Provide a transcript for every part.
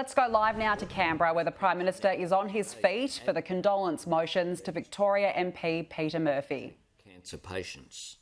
Let's go live now to Canberra, where the Prime Minister is on his feet for the condolence motions to Victoria MP Peta Murphy. Cancer patients.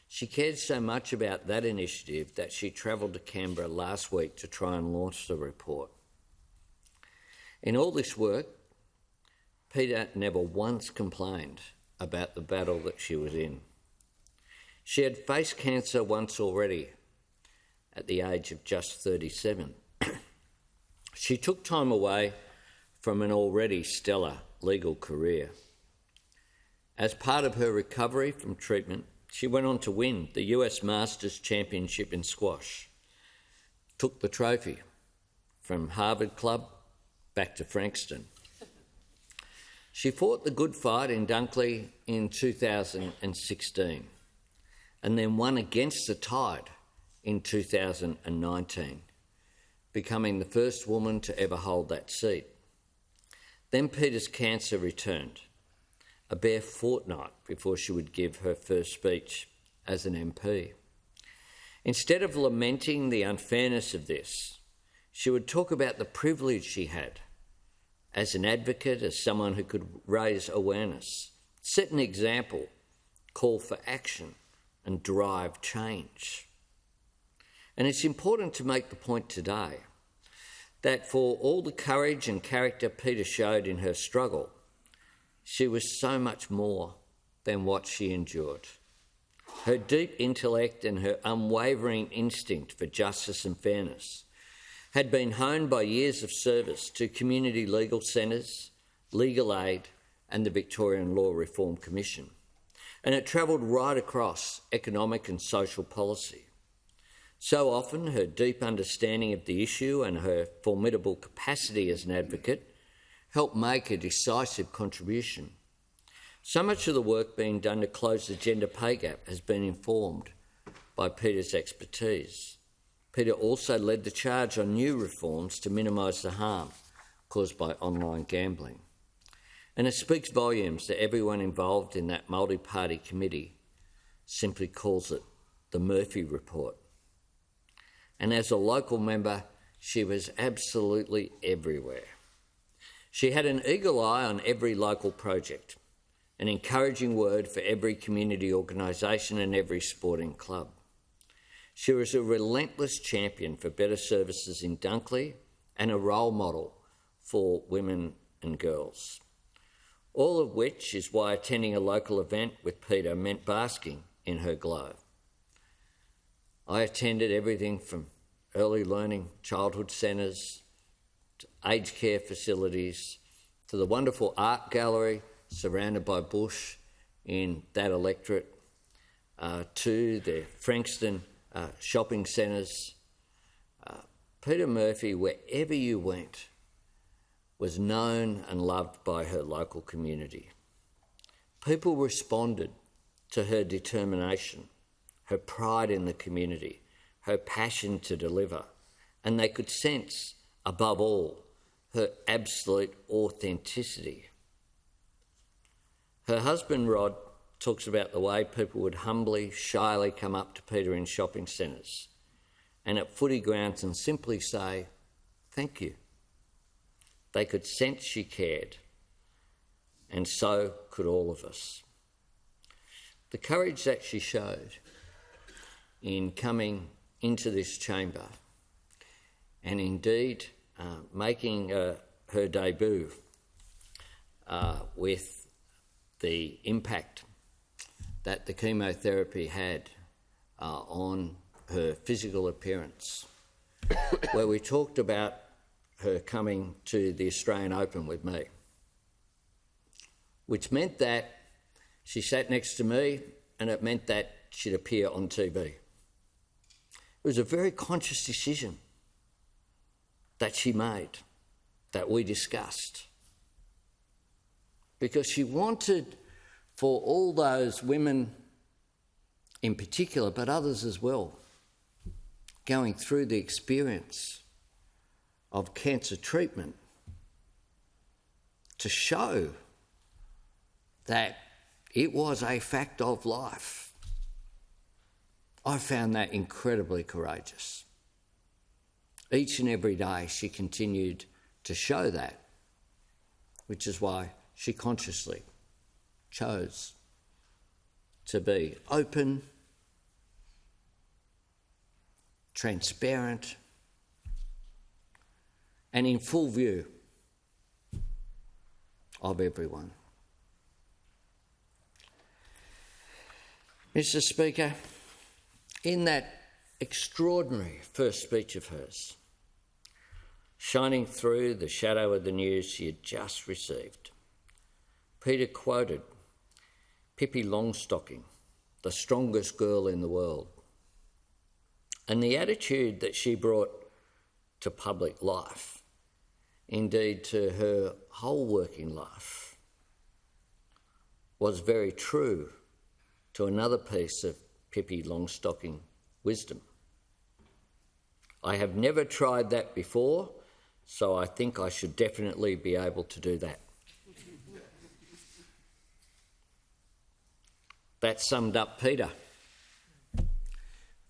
She cared so much about that initiative that she travelled to Canberra last week to try and launch the report. In all this work, Peta never once complained about the battle that she was in. She had faced cancer once already at the age of just 37. She took time away from an already stellar legal career. As part of her recovery from treatment, she went on to win the US Masters Championship in squash, took the trophy from Harvard Club back to Frankston. She fought the good fight in Dunkley in 2016 and then won against the tide in 2019, becoming the first woman to ever hold that seat. Then Peta's cancer returned, a bare fortnight before she would give her first speech as an MP. Instead of lamenting the unfairness of this, she would talk about the privilege she had as an advocate, as someone who could raise awareness, set an example, call for action and drive change. And it's important to make the point today that for all the courage and character Peta showed in her struggle, she was so much more than what she endured. Her deep intellect and her unwavering instinct for justice and fairness had been honed by years of service to community legal centres, legal aid and the Victorian Law Reform Commission. And it travelled right across economic and social policy. So often, her deep understanding of the issue and her formidable capacity as an advocate helped make a decisive contribution. So much of the work being done to close the gender pay gap has been informed by Peta's expertise. Peta also led the charge on new reforms to minimise the harm caused by online gambling. And it speaks volumes that everyone involved in that multi-party committee simply calls it the Murphy Report. And as a local member, she was absolutely everywhere. She had an eagle eye on every local project, an encouraging word for every community organisation and every sporting club. She was a relentless champion for better services in Dunkley and a role model for women and girls. All of which is why attending a local event with Peta meant basking in her glow. I attended everything from early learning childhood centres to aged care facilities to the wonderful art gallery surrounded by bush in that electorate to the Frankston shopping centres. Peta Murphy, wherever you went, was known and loved by her local community. People responded to her determination, her pride in the community, her passion to deliver, and they could sense, above all, her absolute authenticity. Her husband, Rod, talks about the way people would humbly, shyly come up to Peta in shopping centres and at footy grounds and simply say, "Thank you." They could sense she cared, and so could all of us. The courage that she showed in coming into this chamber and indeed making her debut with the impact that the chemotherapy had on her physical appearance, where we talked about her coming to the Australian Open with me, which meant that she sat next to me and it meant that she'd appear on TV. It was a very conscious decision that she made, that we discussed, because she wanted for all those women in particular, but others as well, going through the experience of cancer treatment, to show that it was a fact of life. I found that incredibly courageous. Each and every day she continued to show that, which is why she consciously chose to be open, transparent, and in full view of everyone. Mr. Speaker, in that extraordinary first speech of hers, shining through the shadow of the news she had just received, Peta quoted Pippi Longstocking, the strongest girl in the world, and the attitude that she brought to public life, indeed to her whole working life, was very true to another piece of Pippi Longstocking wisdom. I have never tried that before, so I think I should definitely be able to do that. That summed up Peta.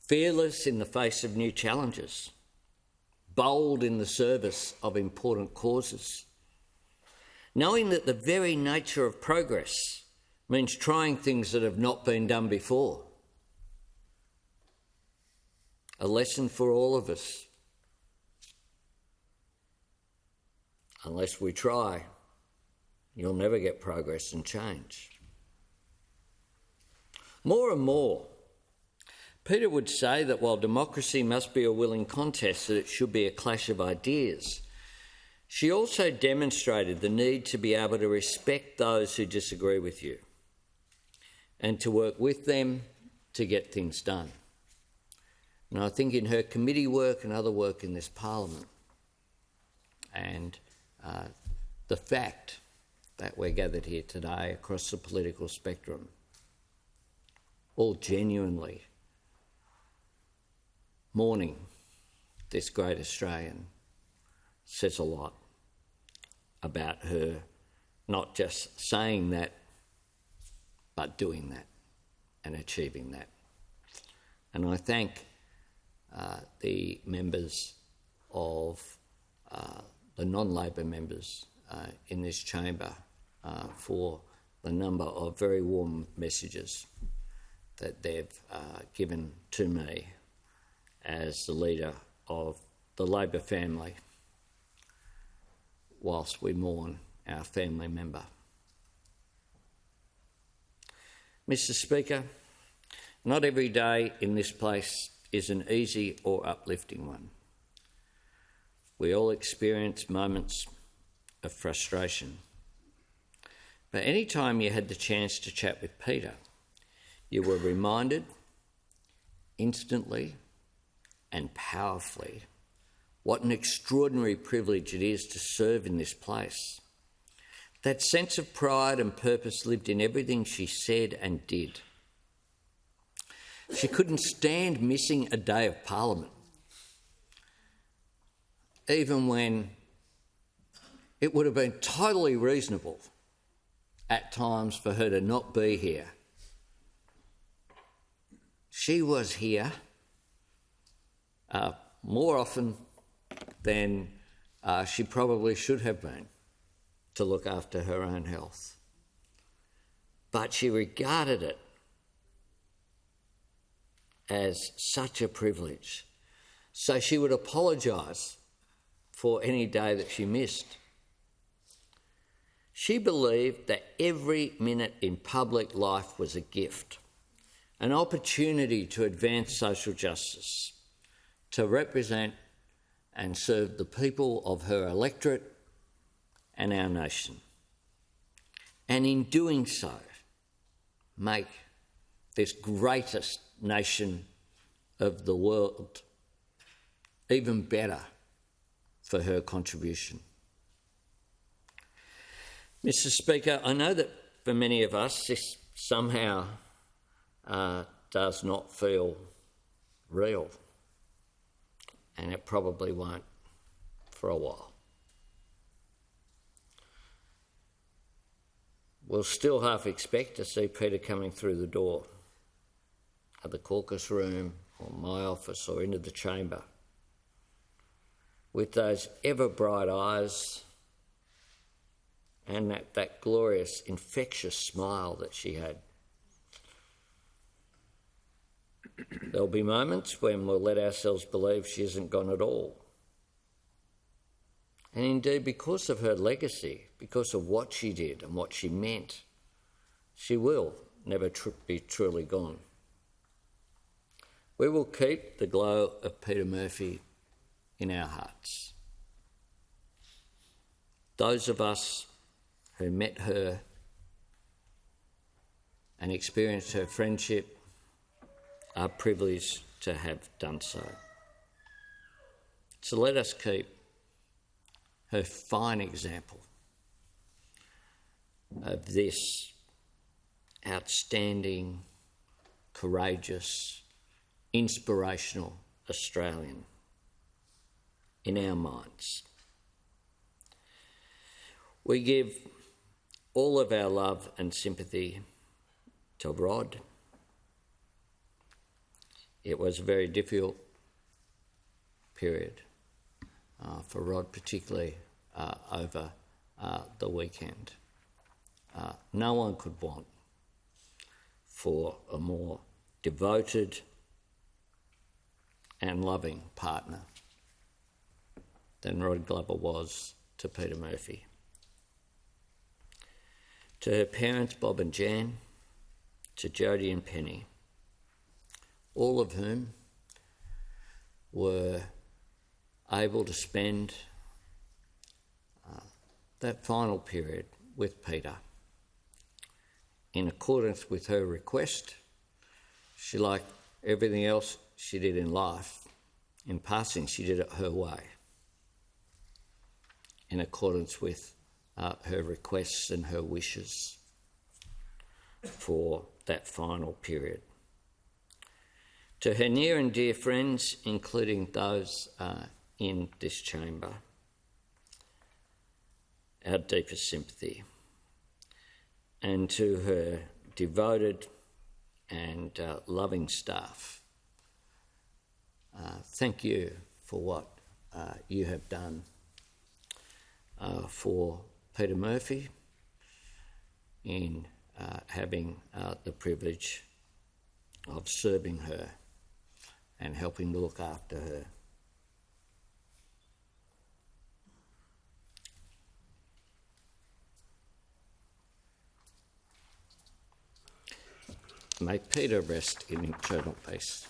Fearless in the face of new challenges, bold in the service of important causes, knowing that the very nature of progress means trying things that have not been done before. A lesson for all of us. Unless we try, you'll never get progress and change. More and more, Peta would say that while democracy must be a willing contest, that it should be a clash of ideas. She also demonstrated the need to be able to respect those who disagree with you and to work with them to get things done. And I think in her committee work and other work in this Parliament, and the fact that we're gathered here today across the political spectrum, all genuinely mourning this great Australian, says a lot about her not just saying that, but doing that and achieving that. And I thank the members of the non-Labor members in this chamber for the number of very warm messages that they've given to me as the leader of the Labor family whilst we mourn our family member. Mr. Speaker, not every day in this place is an easy or uplifting one. We all experience moments of frustration. But any time you had the chance to chat with Peta, you were reminded instantly and powerfully what an extraordinary privilege it is to serve in this place. That sense of pride and purpose lived in everything she said and did. She couldn't stand missing a day of Parliament, even when it would have been totally reasonable at times for her to not be here. She was here more often than she probably should have been to look after her own health. But she regarded it as such a privilege. So she would apologise for any day that she missed. She believed that every minute in public life was a gift, an opportunity to advance social justice, to represent and serve the people of her electorate and our nation. And in doing so, make this greatest nation of the world even better for her contribution. Mr. Speaker, I know that for many of us this somehow does not feel real, and it probably won't for a while. We'll still half expect to see Peta coming through the door at the caucus room or my office or into the chamber. with those ever bright eyes and that glorious, infectious smile that she had. There'll be moments when we'll let ourselves believe she isn't gone at all. And indeed, because of her legacy, because of what she did and what she meant, she will never be truly gone. We will keep the glow of Peta Murphy in our hearts. Those of us who met her and experienced her friendship are privileged to have done so. So let us keep her fine example of this outstanding, courageous, inspirational Australian in our minds. We give all of our love and sympathy to Rod. It was a very difficult period for Rod, particularly over the weekend. No one could want for a more devoted and loving partner than Rod Glover was to Peta Murphy. To her parents, Bob and Jan, to Jodie and Penny, all of whom were able to spend that final period with Peta. In accordance with her request, she, like everything else she did in life, in passing, she did it her way, in accordance with her requests and her wishes for that final period. To her near and dear friends, including those in this chamber, our deepest sympathy. And to her devoted and loving staff, thank you for what you have done for Peta Murphy in having the privilege of serving her and helping to look after her. May Peta rest in eternal peace.